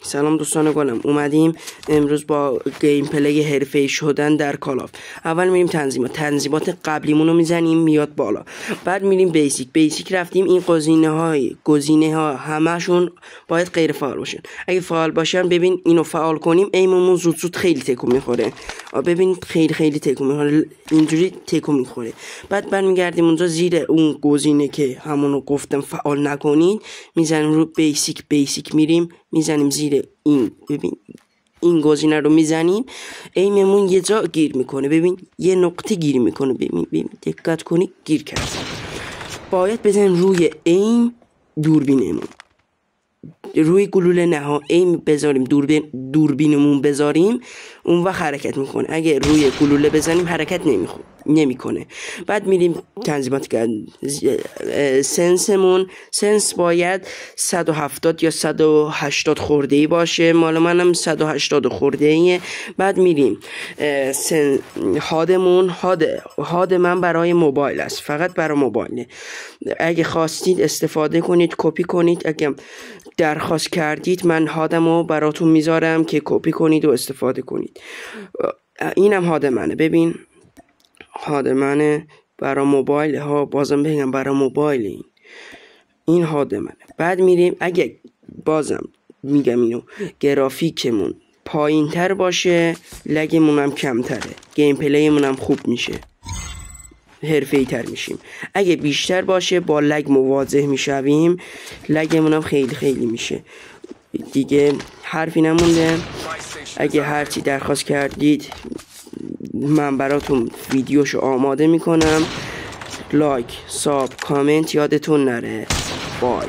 سلام دوستان گلم، اومدیم امروز با گیم پلی حرفه‌ای شدن در کالاف. اول میریم تنظیمات قبلیمون رو میزنیم میاد بالا، بعد میریم بیسیک رفتیم. این گزینه ها همشون باید غیر فعال باشن. اگه فعال باشن ببین اینو فعال کنیم ایممون زود خیلی تکون میخوره. ببین خیلی تکون میخوره، اینجوری تکون میخوره. بعد برمیگردیم اونجا زیر اون گزینه که همونو گفتم فعال نکنید میزنیم رو بیسیک میریم میزنیم زیر این. ببین این گزینه رو میزنیم ایممون یه جا گیر میکنه. ببین یه نقطه گیر میکنه. ببین دقت کنی گیر کرد. باید بزنیم روی ایم دوربینمون، روی گلوله نه ایم بذاریم دوربینمون بذاریم اون وقت حرکت میکنه. اگه روی گلوله بزنیم حرکت نمیکنه. بعد میریم تنظیمات سنس باید 170 یا 180 خورده ای باشه. مال منم 180 خورده ایه. بعد میریم هاد من برای موبایل است، فقط برای موبایله. اگه خواستید استفاده کنید کپی کنید، اگه درخواست کردید من هادمو براتون میذارم که کپی کنید و استفاده کنید. اینم هاد منه، ببین هاد منه برای موبایل ها، بازم بگم برای موبایل این هاد منه. بعد میریم اگه بازم میگم اینو گرافیکمون پایین تر باشه لگمون هم کمتره، گیم پلیمون هم خوب میشه، حرفه‌ای تر میشیم. اگه بیشتر باشه با لگ مواجه میشویم، لگمون هم خیلی میشه. دیگه حرفی نمونده. اگه هرچی درخواست کردید من براتون ویدیوشو آماده میکنم. لایک، ساب، کامنت یادتون نره. بای.